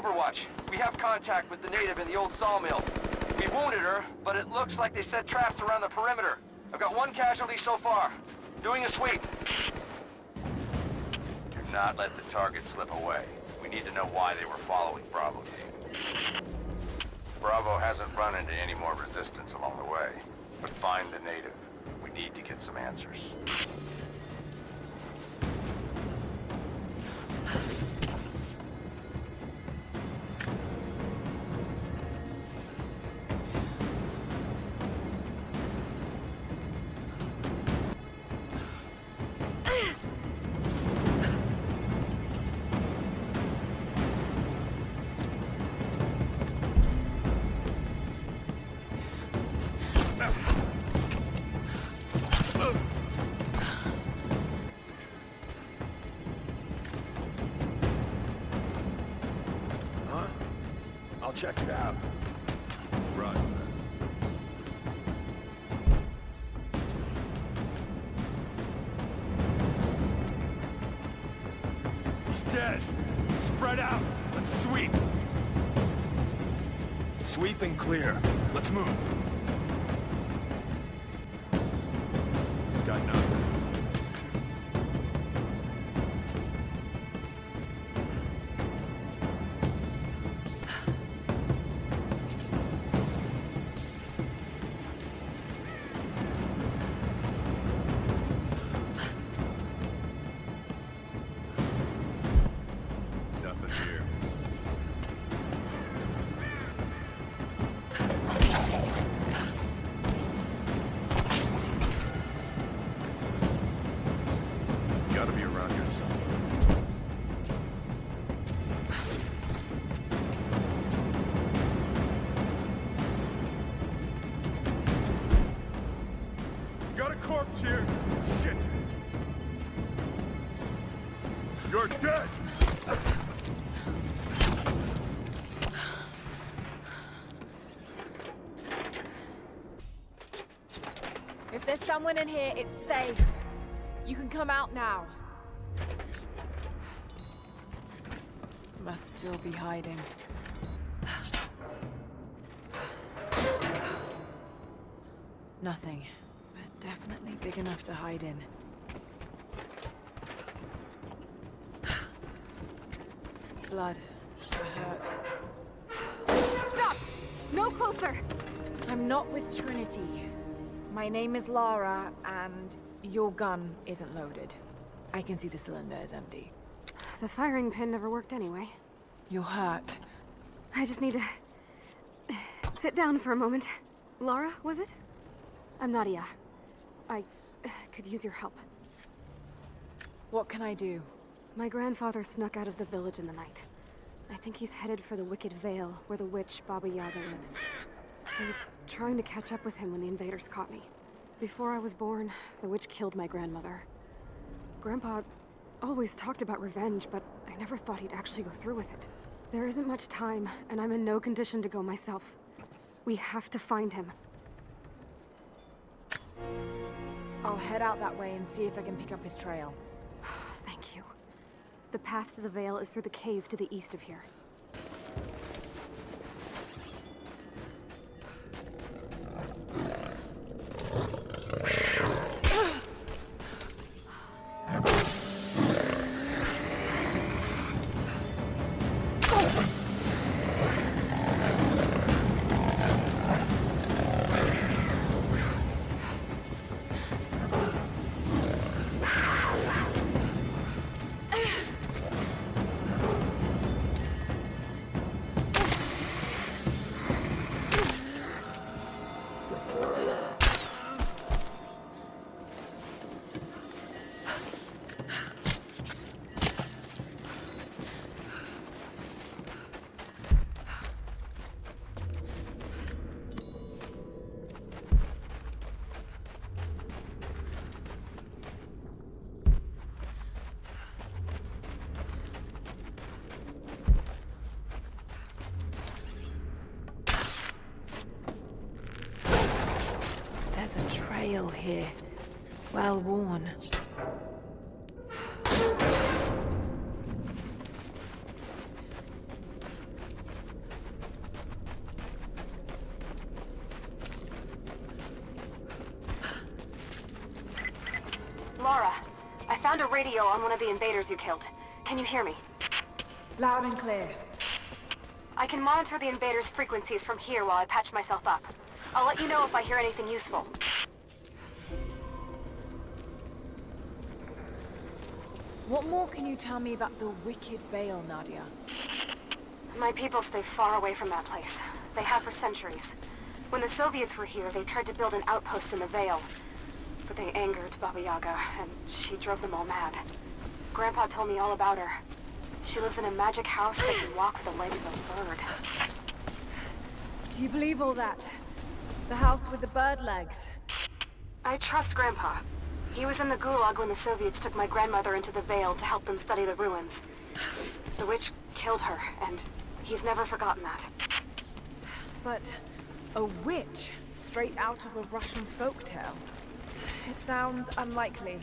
Overwatch. We have contact with the native in the old sawmill. We wounded her, but it looks like they set traps around the perimeter. I've got one casualty so far. Doing a sweep. Do not let the target slip away. We need to know why they were following Bravo team. Bravo hasn't run into any more resistance along the way. But find the native. We need to get some answers. I'll check it out. Right. He's dead. Spread out. Let's sweep. Sweep and clear. Let's move. Got nothing. Gotta be around here somewhere. Got a corpse here. Shit. You're dead. If there's someone in here, it's safe. You can come out now. Must still be hiding. Nothing, but definitely big enough to hide in. Blood. Hurt. Stop! No closer! I'm not with Trinity. My name is Lara, and your gun isn't loaded. I can see the cylinder is empty. The firing pin never worked anyway. You're hurt. I just need to sit down for a moment. Lara, was it? I'm Nadia. I could use your help. What can I do? My grandfather snuck out of the village in the night. I think he's headed for the Wicked Vale, where the witch Baba Yaga lives. I was trying to catch up with him when the invaders caught me. Before I was born, the witch killed my grandmother. Grandpa always talked about revenge, but I never thought he'd actually go through with it. There isn't much time, and I'm in no condition to go myself. We have to find him. I'll head out that way and see if I can pick up his trail. Thank you. The path to the Vale is through the cave to the east of here. There's a trail here. Well worn. found a radio on one of the invaders you killed. Can you hear me? Loud and clear. I can monitor the invaders' frequencies from here while I patch myself up. I'll let you know if I hear anything useful. What more can you tell me about the Wicked Veil, Nadia? My people stay far away from that place. They have for centuries. When the Soviets were here, they tried to build an outpost in the Veil. But they angered Baba Yaga, and she drove them all mad. Grandpa told me all about her. She lives in a magic house that can walk with the legs of a bird. Do you believe all that? The house with the bird legs? I trust Grandpa. He was in the Gulag when the Soviets took my grandmother into the Veil to help them study the ruins. The witch killed her, and he's never forgotten that. But a witch straight out of a Russian folktale? It sounds unlikely.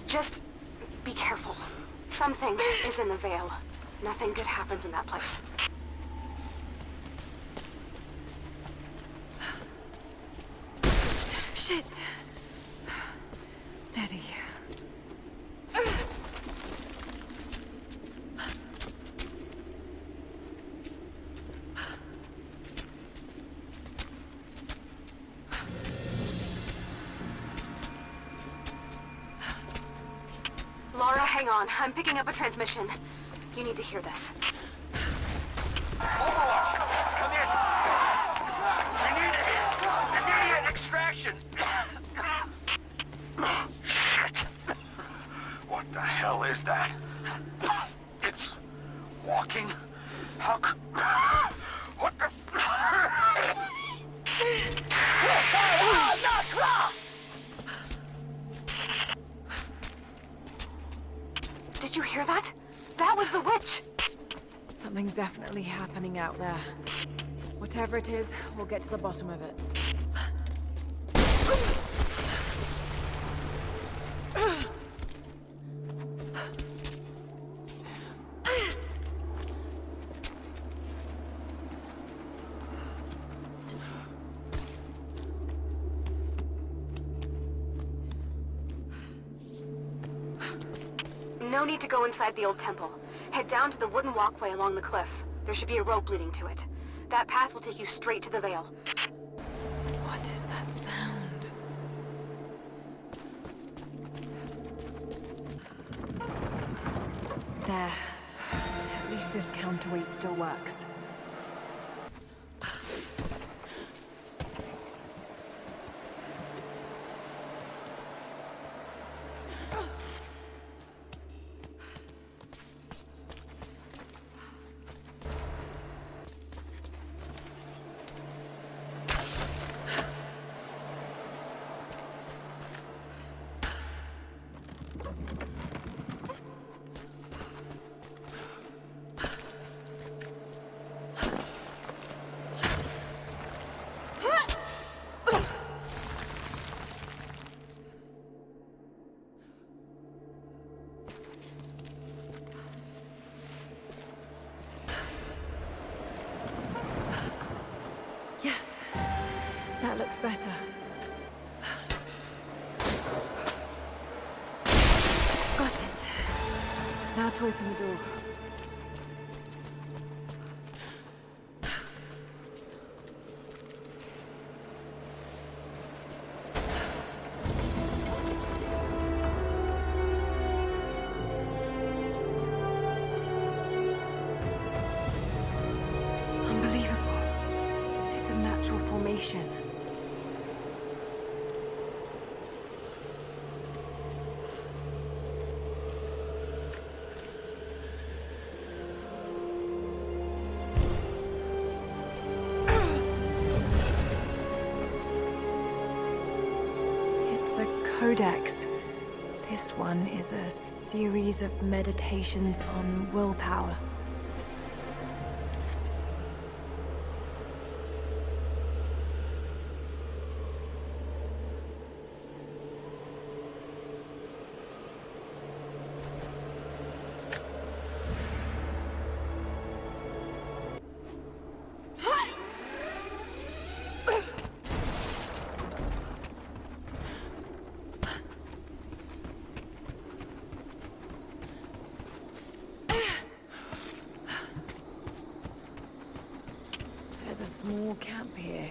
Just be careful. Something is in the Veil. Nothing good happens in that place. Shit! Steady. Laura, hang on. I'm picking up a transmission. You need to hear this. Overwatch! Come in! We need immediate extraction! What the hell is that? It's walking? How c- What the... Did you hear that? That was the witch! Something's definitely happening out there. Whatever it is, we'll get to the bottom of it. No need to go inside the old temple. Head down to the wooden walkway along the cliff. There should be a rope leading to it. That path will take you straight to the Veil. What is that sound? There. At least this counterweight still works. That looks better. Got it. Now to open the door. Unbelievable. It's a natural formation. Codex. This one is a series of meditations on willpower. small camp here.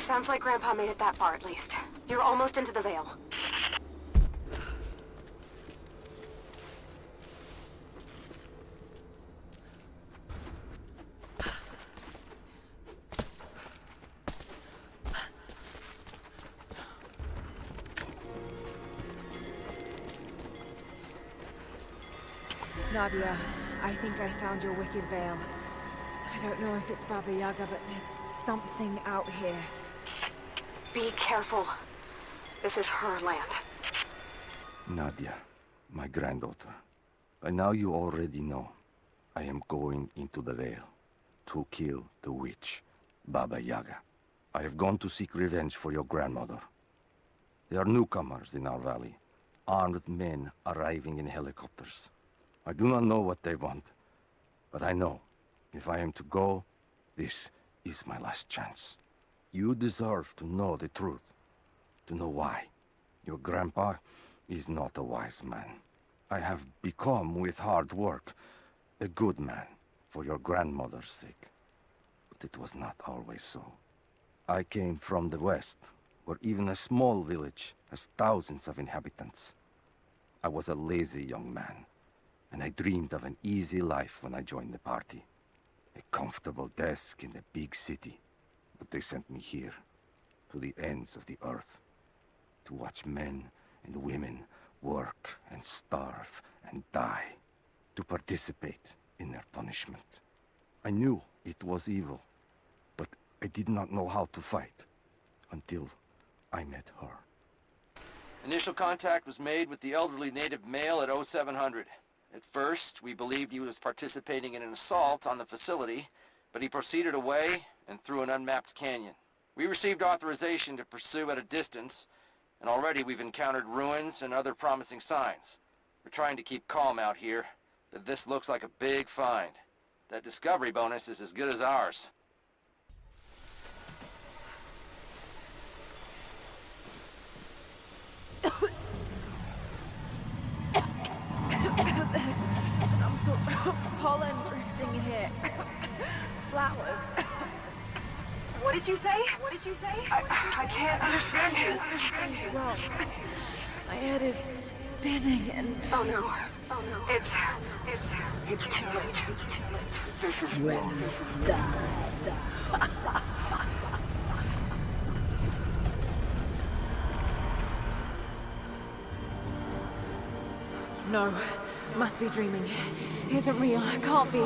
Sounds like Grandpa made it that far, at least. You're almost into the Vale. Nadia, I think I found your wicked veil. I don't know if it's Baba Yaga, but there's something out here. Be careful. This is her land. Nadia, my granddaughter. By now you already know. I am going into the Vale to kill the witch, Baba Yaga. I have gone to seek revenge for your grandmother. There are newcomers in our valley, armed men arriving in helicopters. I do not know what they want, but I know if I am to go, this is my last chance. You deserve to know the truth, to know why. Your grandpa is not a wise man. I have become, with hard work, a good man for your grandmother's sake. But it was not always so. I came from the west, where even a small village has thousands of inhabitants. I was a lazy young man, and I dreamed of an easy life when I joined the party. A comfortable desk in a big city. But they sent me here, to the ends of the earth, to watch men and women work and starve and die, to participate in their punishment. I knew it was evil, but I did not know how to fight, until I met her. Initial contact was made with the elderly native male at 0700. At first, we believed he was participating in an assault on the facility, but he proceeded away and through an unmapped canyon. We received authorization to pursue at a distance, and already we've encountered ruins and other promising signs. We're trying to keep calm out here, but this looks like a big find. That discovery bonus is as good as ours. There's some sort of pollen drifting here. Flowers. What did you say? What did you say? I can't understand you. Something's wrong. My head is spinning and... Oh no. Oh no. It's too late. This is when you die. No, must be dreaming. Isn't real, can't be.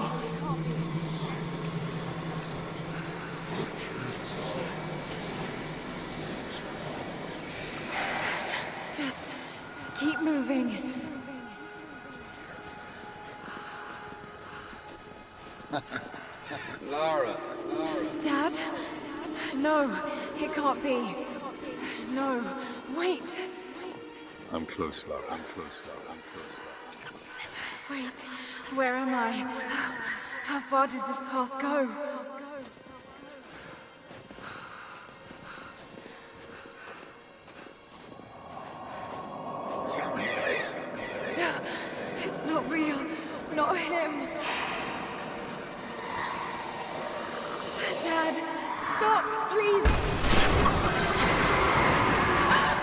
Just keep moving. Lara. Dad? No, it can't be. No, wait. I'm close, Lara. I'm close. Wait, where am I? How far does this path go? It's not real. Not him. Dad, stop, please.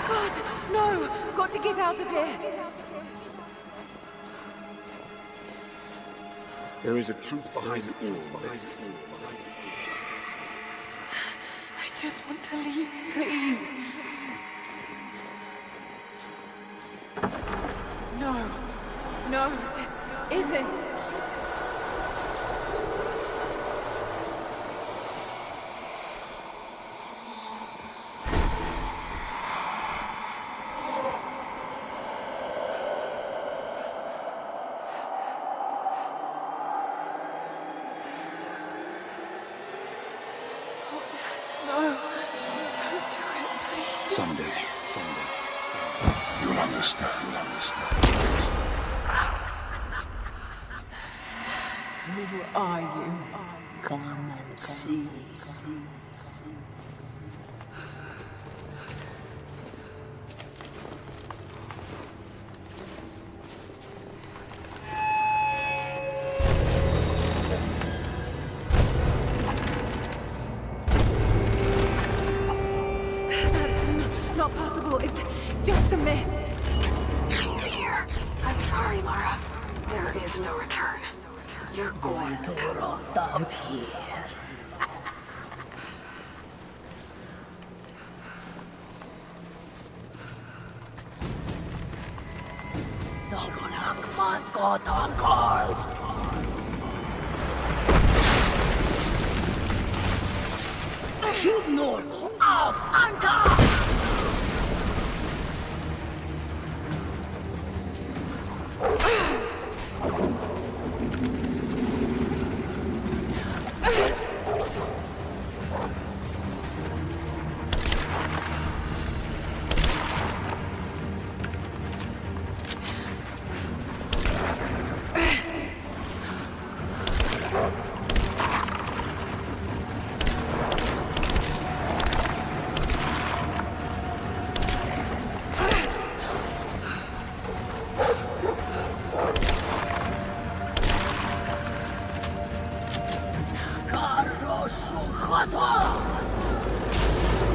God, no. Got to get out of here. There is a truth behind all. I just want to leave, please. No, this isn't. Someday. You'll understand. Who are you? Come and see. There's no return. You're going to rot out here. Dagonak mat gotan Karl. Shoot north, auf Anker!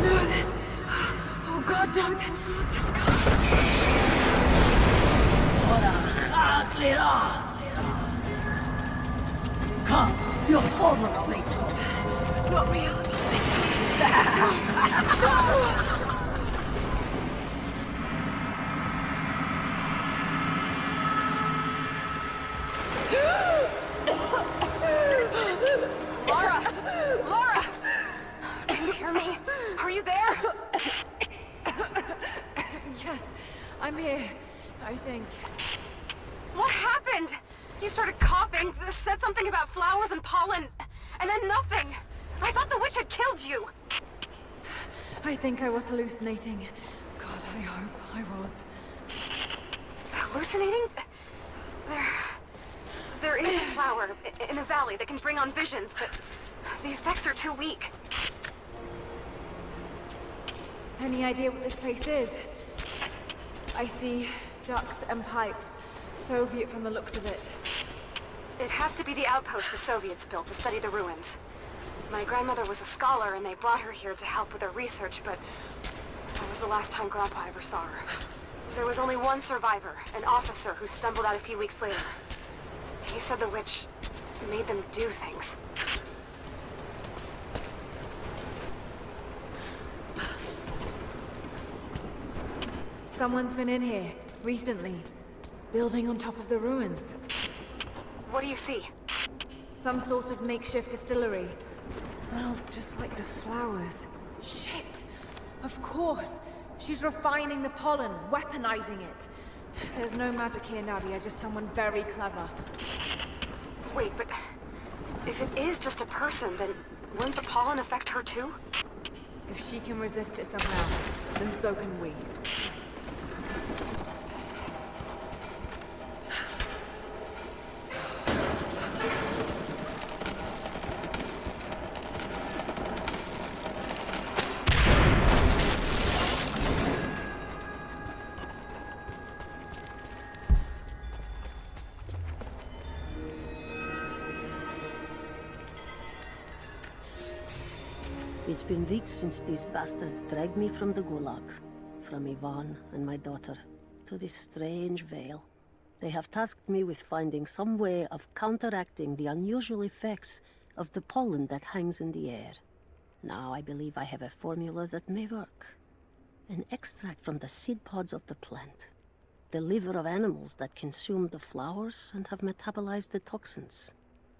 No, this... Oh God, don't... This can't... Come, your father awaits. Not real. Laura! Can you hear me? Are you there? Yes, I'm here, I think. What happened? You started coughing, said something about flowers and pollen, and then nothing. I thought the witch had killed you. I think I was hallucinating. God, I hope I was. Hallucinating? There is a flower in a valley that can bring on visions, but the effects are too weak. Any idea what this place is? I see ducts and pipes. Soviet from the looks of it. It has to be the outpost the Soviets built to study the ruins. My grandmother was a scholar and they brought her here to help with her research, but that was the last time Grandpa ever saw her. There was only one survivor, an officer who stumbled out a few weeks later. He said the witch made them do things. Someone's been in here, recently. Building on top of the ruins. What do you see? Some sort of makeshift distillery. Smells just like the flowers. Shit! Of course! She's refining the pollen, weaponizing it. There's no magic here, Nadia, just someone very clever. Wait, but if it is just a person, then wouldn't the pollen affect her too? If she can resist it somehow, then so can we. It's been weeks since these bastards dragged me from the Gulag, from Ivan and my daughter, to this strange veil. They have tasked me with finding some way of counteracting the unusual effects of the pollen that hangs in the air. Now I believe I have a formula that may work. An extract from the seed pods of the plant. The liver of animals that consume the flowers and have metabolized the toxins.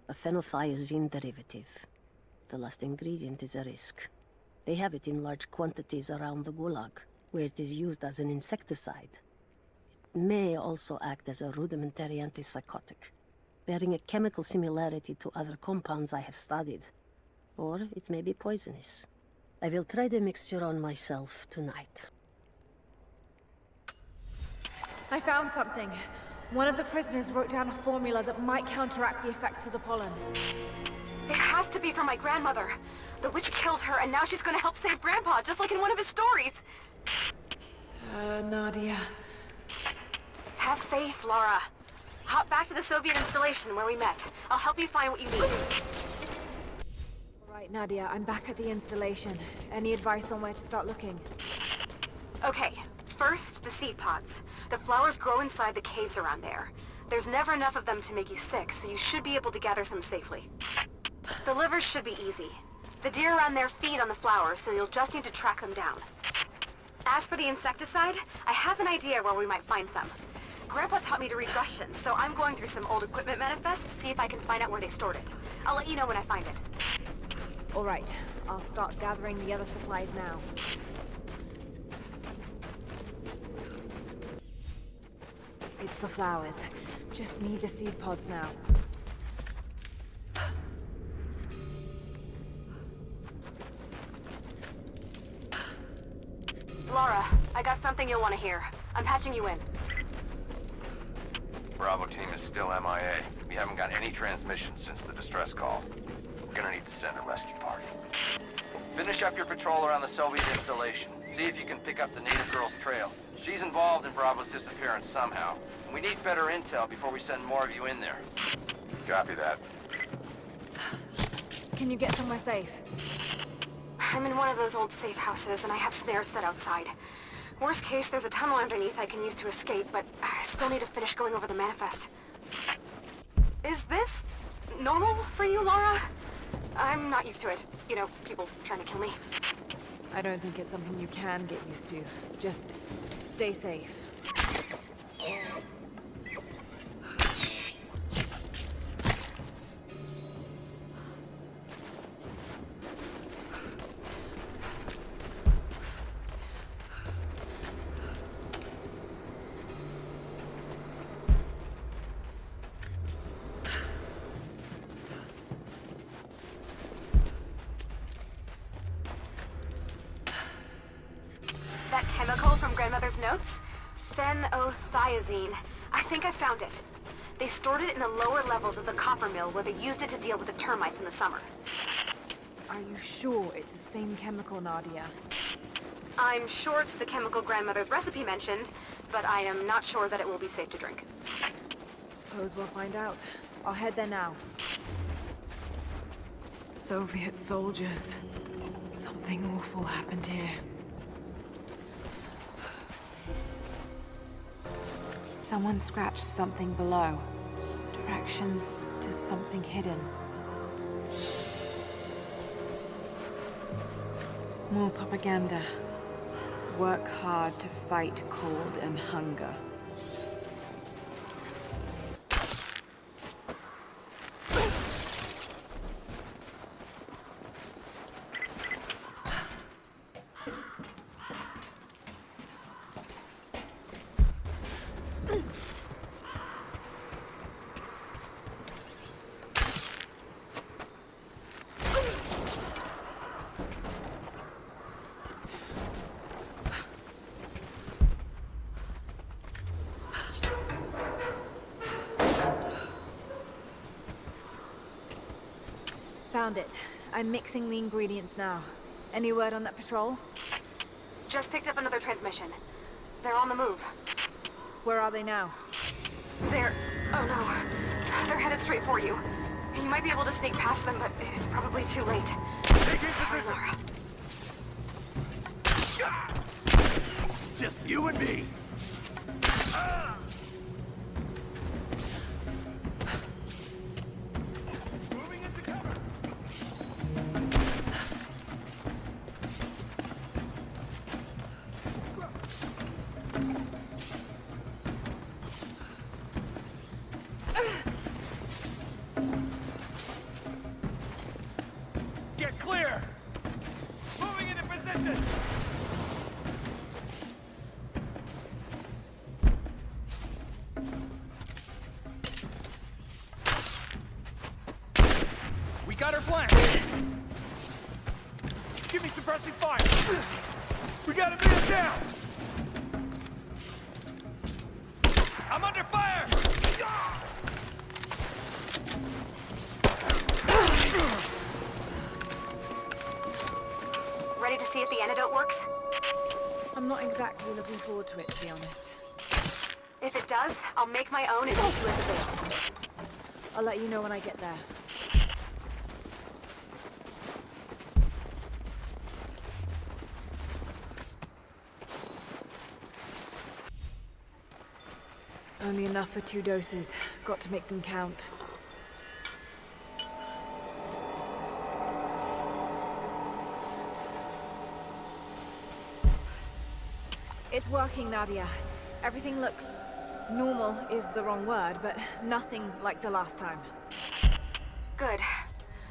A phenothiazine derivative. The last ingredient is a risk. They have it in large quantities around the Gulag, where it is used as an insecticide. It may also act as a rudimentary antipsychotic, bearing a chemical similarity to other compounds I have studied. Or it may be poisonous. I will try the mixture on myself tonight. I found something. One of the prisoners wrote down a formula that might counteract the effects of the pollen. It has to be from my grandmother. The witch killed her, and now she's gonna help save Grandpa, just like in one of his stories. Nadia. Have faith, Laura. Hop back to the Soviet installation where we met. I'll help you find what you need. All right, Nadia, I'm back at the installation. Any advice on where to start looking? Okay, first, the seed pods. The flowers grow inside the caves around there. There's never enough of them to make you sick, so you should be able to gather some safely. The livers should be easy. The deer around there feed on the flowers, so you'll just need to track them down. As for the insecticide, I have an idea where we might find some. Grandpa taught me to read Russian, so I'm going through some old equipment manifests to see if I can find out where they stored it. I'll let you know when I find it. All right, I'll start gathering the other supplies now. It's the flowers. Just need the seed pods now. Laura, I got something you'll want to hear. I'm patching you in. Bravo team is still MIA. We haven't got any transmissions since the distress call. We're gonna need to send a rescue party. Finish up your patrol around the Soviet installation. See if you can pick up the native girl's trail. She's involved in Bravo's disappearance somehow. And we need better intel before we send more of you in there. Copy that. Can you get somewhere safe? I'm in one of those old safe houses, and I have snares set outside. Worst case, there's a tunnel underneath I can use to escape, but I still need to finish going over the manifest. Is this normal for you, Laura? I'm not used to it. You know, people trying to kill me. I don't think it's something you can get used to. Just stay safe. That chemical from Grandmother's notes? Phenothiazine. I think I found it. They stored it in the lower levels of the copper mill where they used it to deal with the termites in the summer. Are you sure it's the same chemical, Nadia? I'm sure it's the chemical Grandmother's recipe mentioned, but I am not sure that it will be safe to drink. Suppose we'll find out. I'll head there now. Soviet soldiers. Something awful happened here. Someone scratched something below. Directions to something hidden. More propaganda. Work hard to fight cold and hunger. Found it. I'm mixing the ingredients now. Any word on that patrol? Just picked up another transmission. They're on the move. Where are they now? They're... oh no. They're headed straight for you. You might be able to sneak past them, but it's probably too late. Taking Sorry, position. Laura. Just you and me. Moving into cover. Get clear. Moving into position. We got her flanked. Give me suppressing fire. We got a man down. I'm under fire. Ready to see if the antidote works? I'm not exactly looking forward to it, to be honest. If it does, I'll make my own and use you as a bait. I'll let you know when I get there. Only enough for 2 doses. Got to make them count. It's working, Nadia. Everything looks... normal is the wrong word, but nothing like the last time. Good.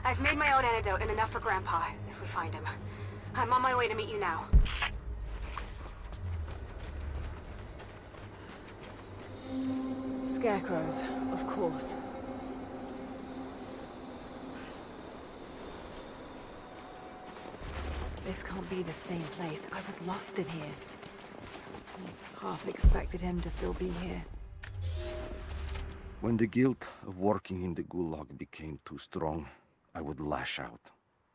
I've made my own antidote and enough for Grandpa, if we find him. I'm on my way to meet you now. Scarecrows, of course. This can't be the same place. I was lost in here. Half expected him to still be here. When the guilt of working in the gulag became too strong, I would lash out.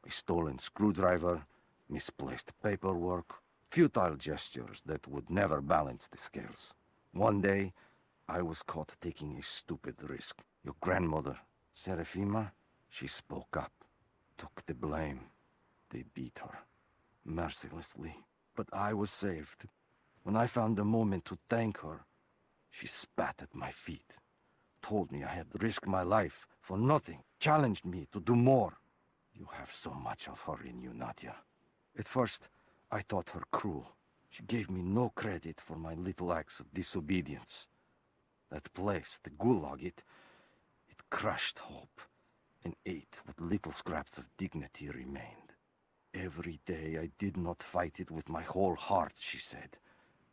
A stolen screwdriver, misplaced paperwork, futile gestures that would never balance the scales. One day, I was caught taking a stupid risk. Your grandmother, Serafima, she spoke up, took the blame. They beat her, mercilessly. But I was saved. When I found the moment to thank her, she spat at my feet, told me I had risked my life for nothing, challenged me to do more. You have so much of her in you, Nadia. At first, I thought her cruel. She gave me no credit for my little acts of disobedience. That place, the gulag, it crushed hope and ate what little scraps of dignity remained. Every day I did not fight it with my whole heart, she said.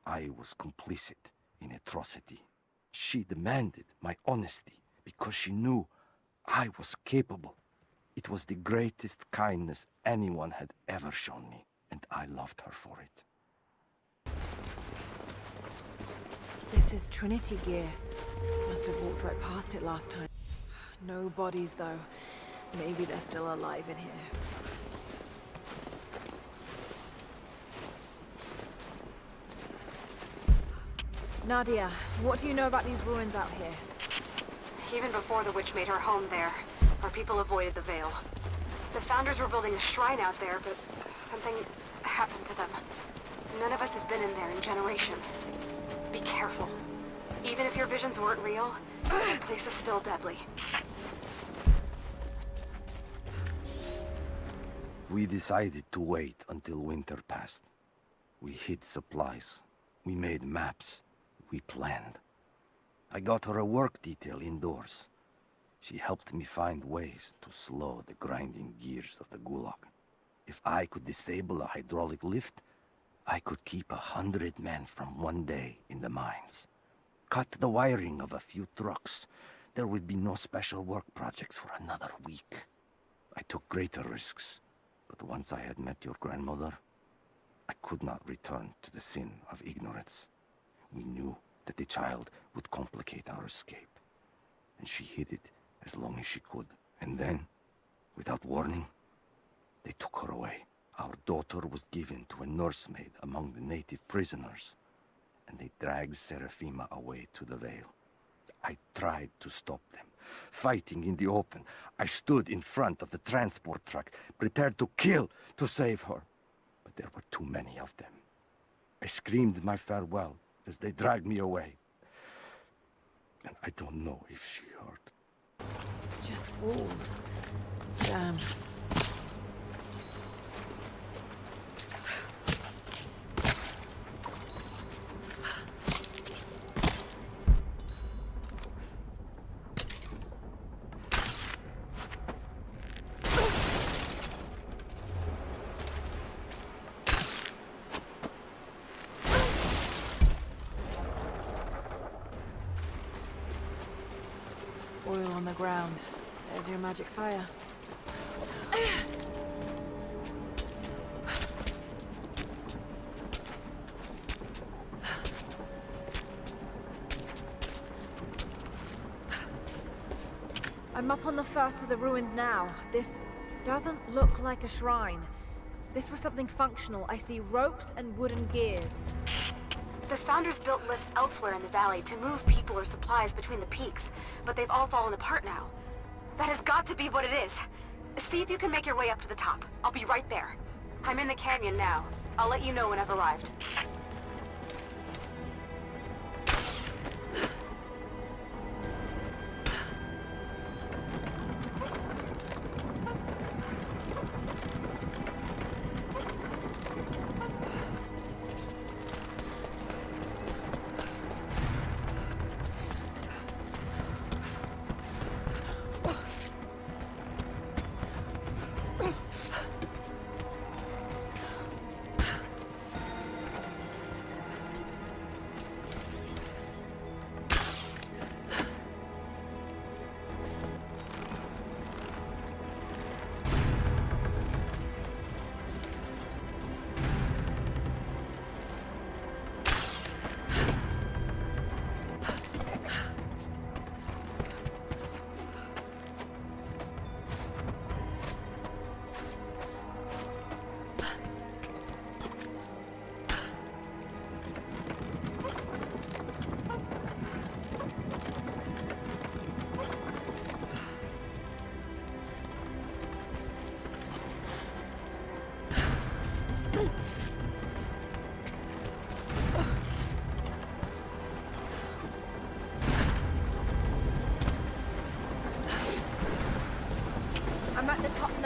I was complicit in atrocity. She demanded my honesty because she knew I was capable. It was the greatest kindness anyone had ever shown me, and I loved her for it. This is Trinity gear. Must have walked right past it last time. No bodies, though. Maybe they're still alive in here. Nadia, what do you know about these ruins out here? Even before the witch made her home there, our people avoided the Veil. The Founders were building a shrine out there, but something happened to them. None of us have been in there in generations. Be careful. Even if your visions weren't real, that place is still deadly. We decided to wait until winter passed. We hid supplies. We made maps. We planned. I got her a work detail indoors. She helped me find ways to slow the grinding gears of the gulag. If I could disable a hydraulic lift, I could keep 100 men from one day in the mines. Cut the wiring of a few trucks. There would be no special work projects for another week. I took greater risks, but once I had met your grandmother, I could not return to the sin of ignorance. We knew that the child would complicate our escape, and she hid it as long as she could. And then, without warning, they took her away. Our daughter was given to a nursemaid among the native prisoners, and they dragged Serafima away to the Veil. I tried to stop them, fighting in the open. I stood in front of the transport truck, prepared to kill to save her. But there were too many of them. I screamed my farewell as they dragged me away. And I don't know if she heard. Just wolves. Damn. Oil on the ground. There's your magic fire. I'm up on the first of the ruins now. This doesn't look like a shrine. This was something functional. I see ropes and wooden gears. The Founders built lifts elsewhere in the valley to move people or supplies between the peaks, but they've all fallen apart now. That has got to be what it is. See if you can make your way up to the top. I'll be right there. I'm in the canyon now. I'll let you know when I've arrived.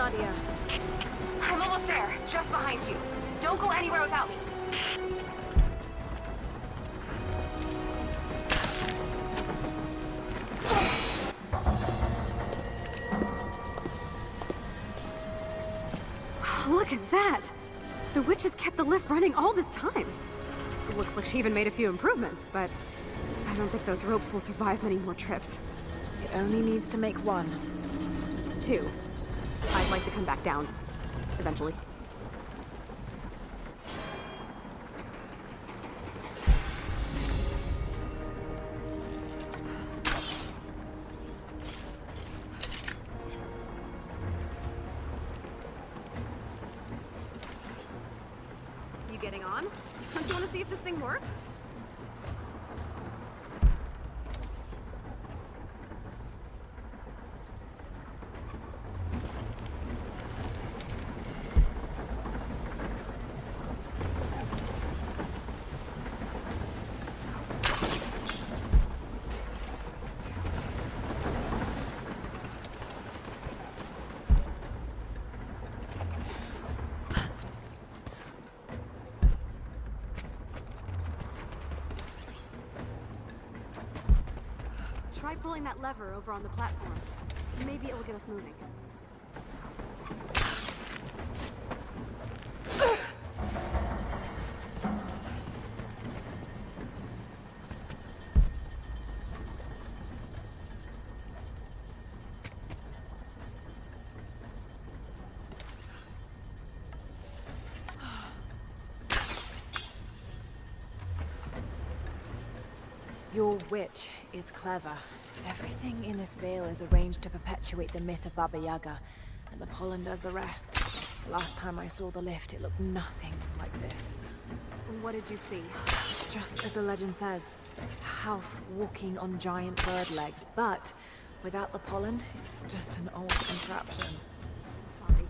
Nadia? I'm almost there, just behind you. Don't go anywhere without me. Look at that! The witch has kept the lift running all this time. It looks like she even made a few improvements, but I don't think those ropes will survive many more trips. It only needs to make one. 2. I'd like to come back down. Eventually. You getting on? Don't you want to see if this thing works? Try pulling that lever over on the platform. Maybe it will get us moving. Your witch is clever. Everything in this veil is arranged to perpetuate the myth of Baba Yaga, and the pollen does the rest. Last time I saw the lift, it looked nothing like this. What did you see? Just as the legend says, a house walking on giant bird legs, but without the pollen, it's just an old contraption. I'm sorry.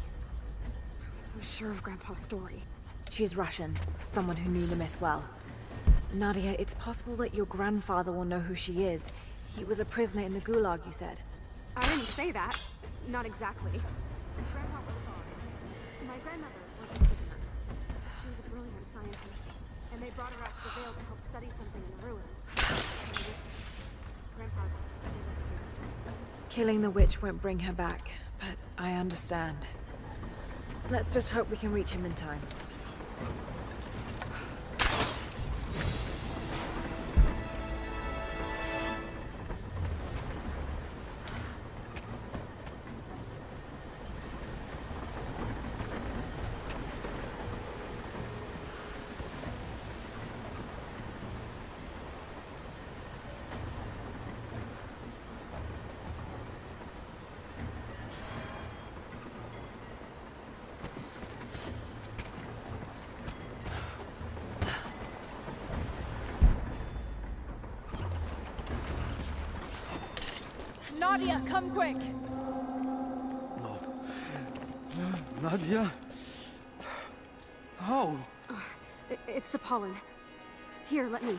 I was so sure of Grandpa's story. She's Russian, someone who knew the myth well. Nadia, it's possible that your grandfather will know who she is. He was a prisoner in the Gulag, you said. I didn't say that. Not exactly. Grandpa was a guard. My grandmother was a prisoner. She was a brilliant scientist, and they brought her out to the Vale to help study something in the ruins. Grandpa never forgave himself. Killing the witch won't bring her back, but I understand. Let's just hope we can reach him in time. Nadia, come quick! No. Nadia? How? It's the pollen. Here, let me.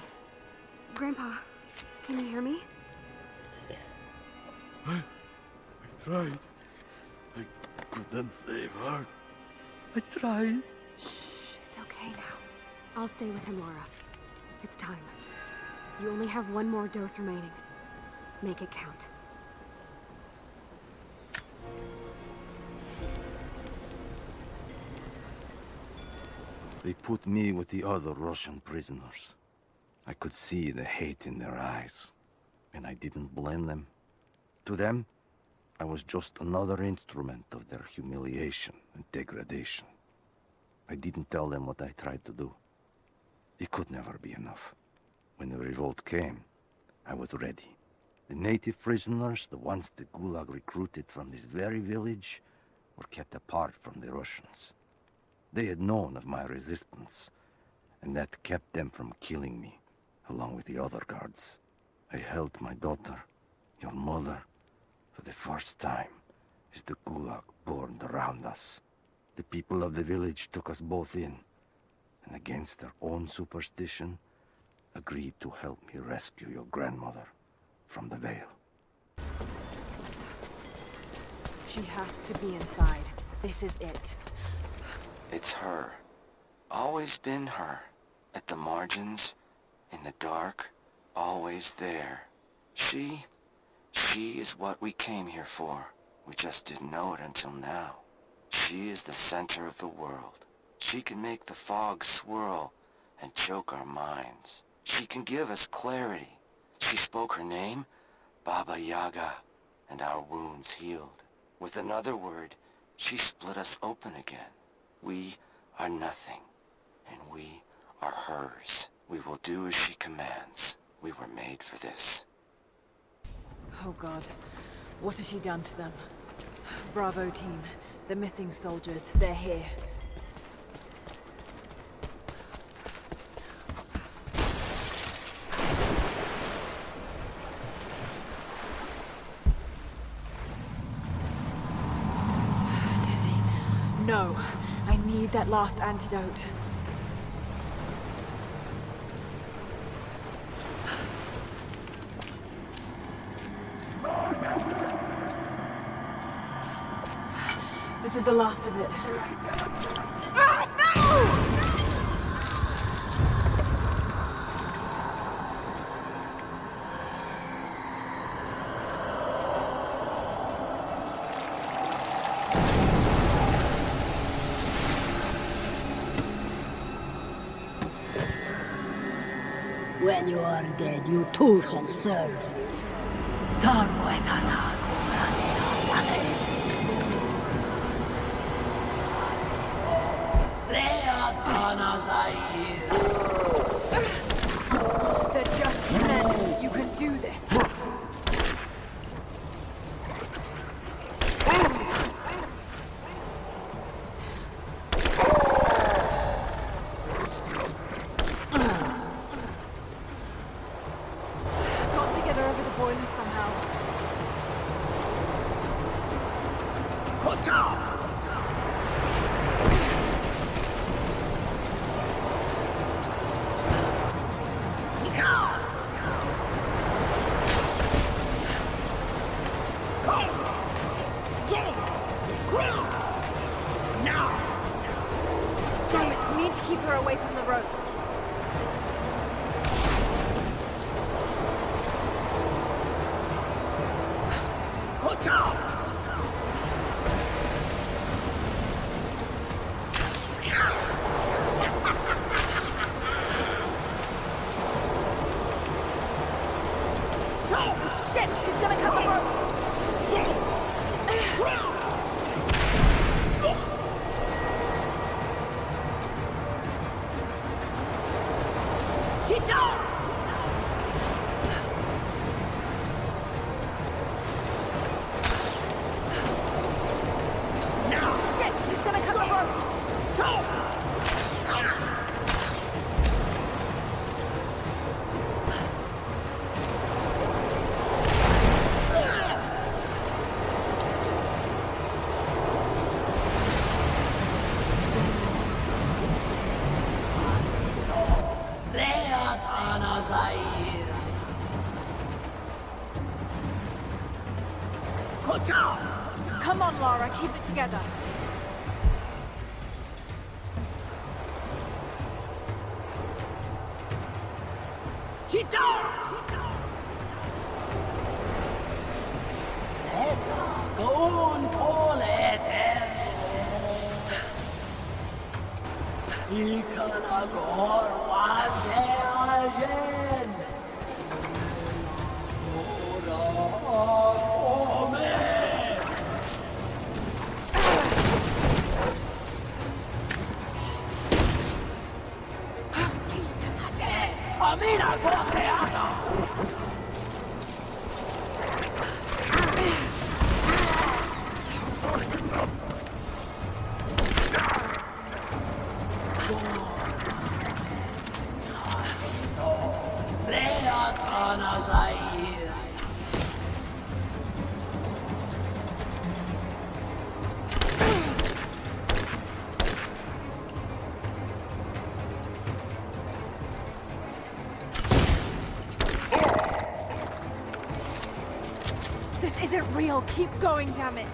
Grandpa, can you hear me? I tried. I couldn't save her. I tried. Shh, it's okay now. I'll stay with him, Laura. It's time. You only have one more dose remaining. Make it count. They put me with the other Russian prisoners. I could see the hate in their eyes, and I didn't blame them. To them, I was just another instrument of their humiliation and degradation. I didn't tell them what I tried to do. It could never be enough. When the revolt came, I was ready. The native prisoners, the ones the Gulag recruited from this very village, were kept apart from the Russians. They had known of my resistance, and that kept them from killing me, along with the other guards. I held my daughter, your mother, for the first time, as the Gulag burned around us. The people of the village took us both in, and against their own superstition, agreed to help me rescue your grandmother from the Vale. She has to be inside. this is it. It's her. Always been her. At the margins, in the dark, always there. She is what we came here for. We just didn't know it until now. She is the center of the world. She can make the fog swirl and choke our minds. She can give us clarity. She spoke her name, Baba Yaga, and our wounds healed. With another word, she split us open again. We are nothing, and we are hers. We will do as she commands. We were made for this. Oh God, what has she done to them? Bravo team, the missing soldiers, they're here. Dizzy, no, I need that last antidote. This is the last of it. Ah, no! When you are dead, you too shall serve. They're just men. You can do this. Got to get her over the boiler somehow. Damn it, need to keep her away from the rope. Oh, shit, she's gonna cut the rope. Shit, she's gonna cut the rope. Come on, Lara, keep it together. This isn't real. Keep going, damn it.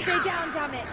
Stay down, damn it!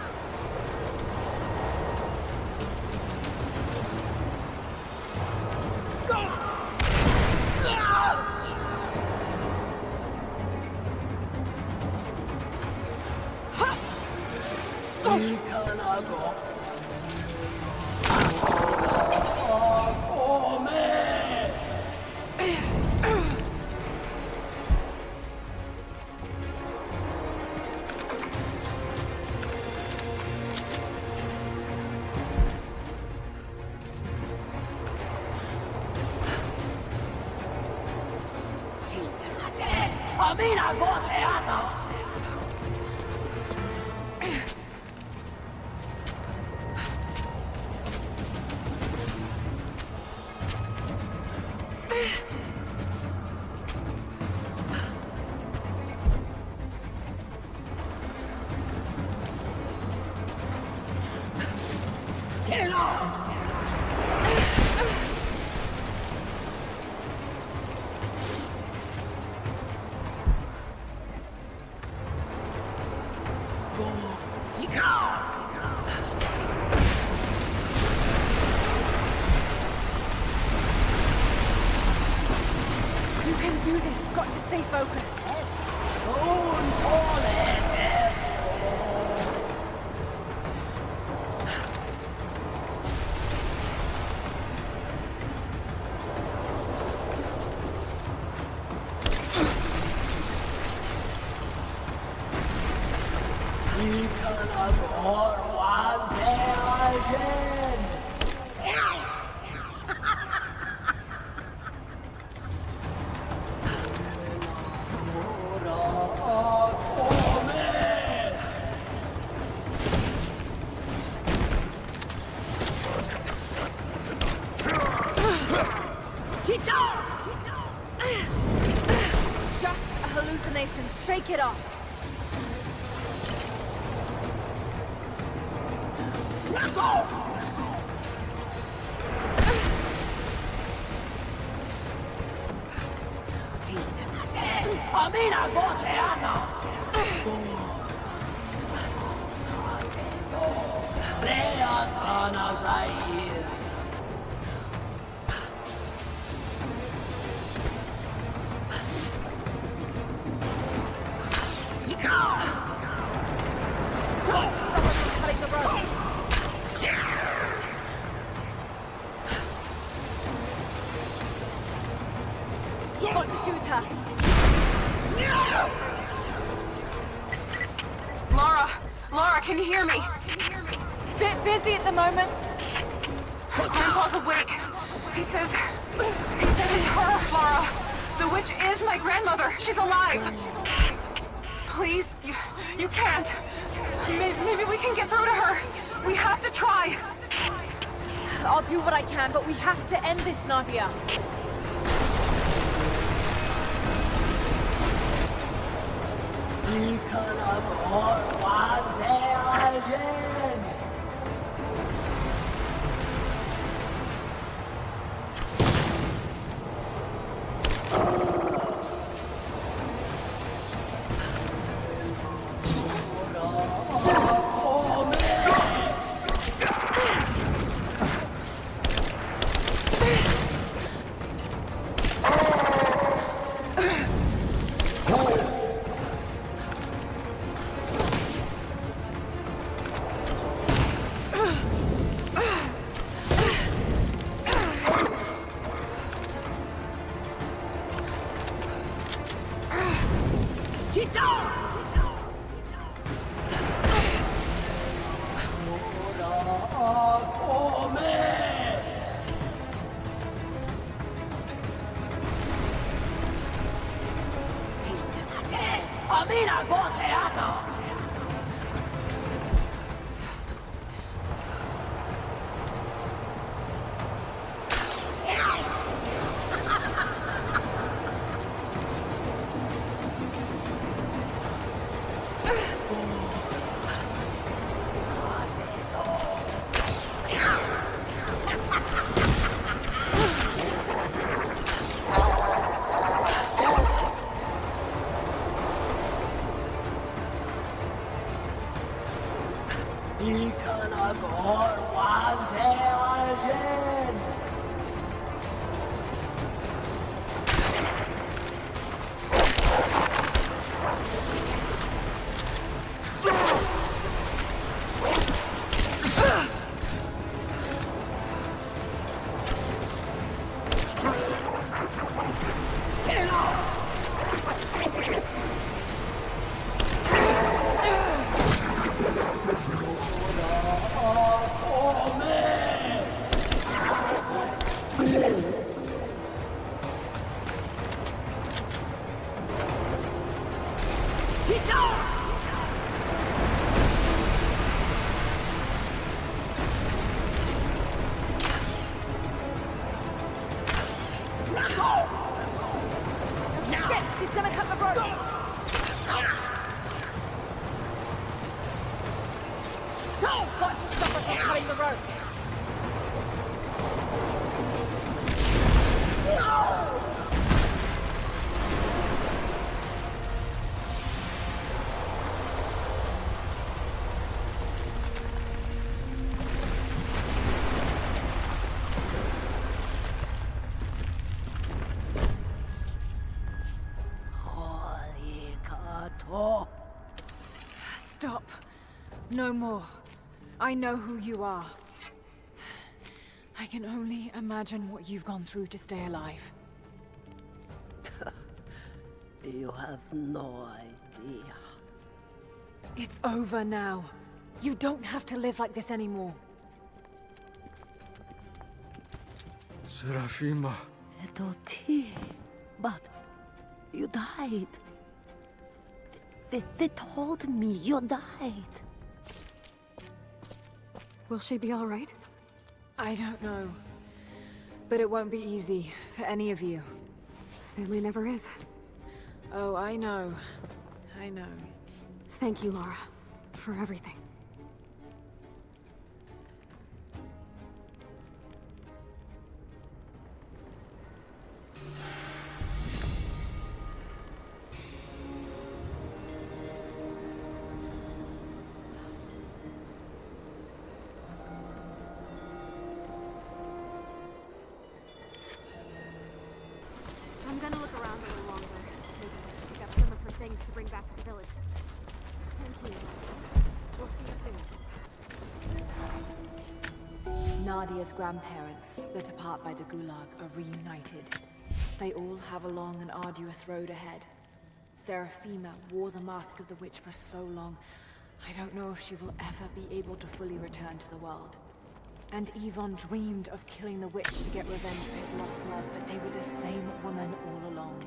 Just a hallucination. Shake it off. Got to shoot her. Laura, can you hear me? Bit busy at the moment. Grandpa's awake. He says it's her, Laura. The witch is my grandmother. She's alive. Please, you can't. Maybe we can get through to her. We have to try. I'll do what I can, but we have to end this, Nadia. Shit, she's gonna cut the rope! Got to stop her from cutting the rope! Stop. No more. I know who you are. I can only imagine what you've gone through to stay alive. You have no idea. It's over now. You don't have to live like this anymore. Serafima. Edoti, but you died. They told me you died. Will she be all right? I don't know. But it won't be easy for any of you. Family never is. Oh, I know. I know. Thank you, Lara, for everything. I'm gonna look around a little longer. Maybe pick up some of her things to bring back to the village. Thank you. We'll see you soon. Nadia's grandparents, split apart by the Gulag, are reunited. They all have a long and arduous road ahead. Serafima wore the mask of the witch for so long, I don't know if she will ever be able to fully return to the world. And Yvonne dreamed of killing the witch to get revenge for his lost love, but they were the same woman all along.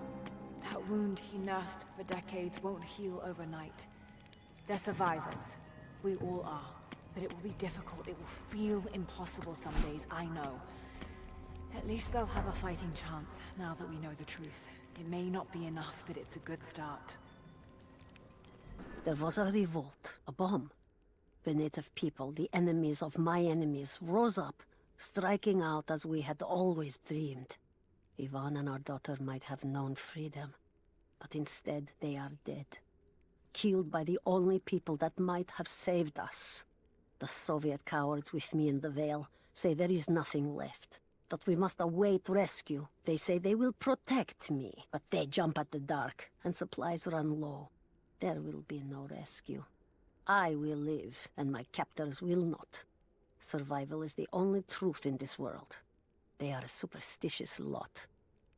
That wound he nursed for decades won't heal overnight. They're survivors. We all are. But it will be difficult. It will feel impossible some days, I know. At least they'll have a fighting chance, now that we know the truth. It may not be enough, but it's a good start. There was a revolt, a bomb. The native people, the enemies of my enemies, rose up, striking out as we had always dreamed. Ivan and our daughter might have known freedom, but instead they are dead. Killed by the only people that might have saved us. The Soviet cowards with me in the Vale say there is nothing left, that we must await rescue. They say they will protect me, but they jump at the dark, and supplies run low. There will be no rescue. I will live, and my captors will not. Survival is the only truth in this world. They are a superstitious lot.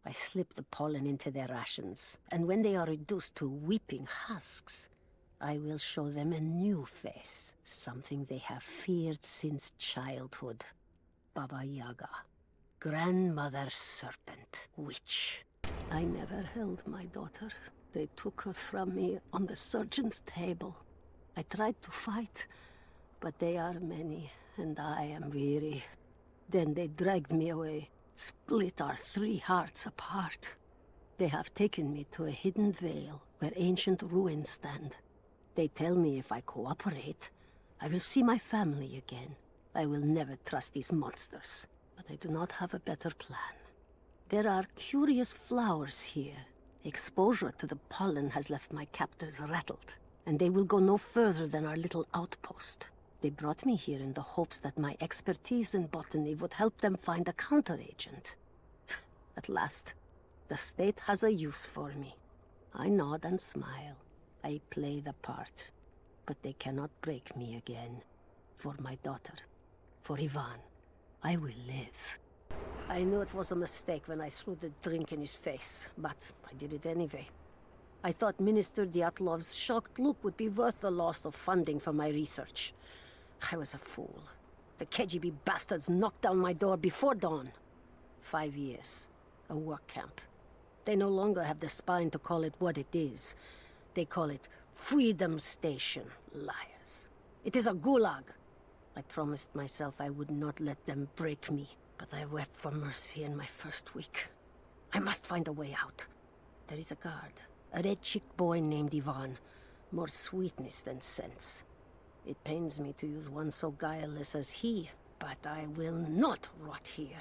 I slip the pollen into their rations, and when they are reduced to weeping husks, I will show them a new face, something they have feared since childhood. Baba Yaga, grandmother serpent, witch. I never held my daughter. They took her from me on the surgeon's table. I tried to fight, but they are many, and I am weary. Then they dragged me away, split our 3 hearts apart. They have taken me to a hidden vale where ancient ruins stand. They tell me if I cooperate, I will see my family again. I will never trust these monsters, but I do not have a better plan. There are curious flowers here. Exposure to the pollen has left my captors rattled, and they will go no further than our little outpost. They brought me here in the hopes that my expertise in botany would help them find a counteragent. At last, the state has a use for me. I nod and smile. I play the part. But they cannot break me again. For my daughter, for Ivan, I will live. I knew it was a mistake when I threw the drink in his face, but I did it anyway. I thought Minister Dyatlov's shocked look would be worth the loss of funding for my research. I was a fool. The KGB bastards knocked down my door before dawn. 5 years. A work camp. They no longer have the spine to call it what it is. They call it Freedom Station. Liars. It is a gulag. I promised myself I would not let them break me, but I wept for mercy in my first week. I must find a way out. There is a guard. A red-cheeked boy named Ivan. More sweetness than sense. It pains me to use one so guileless as he, but I will not rot here.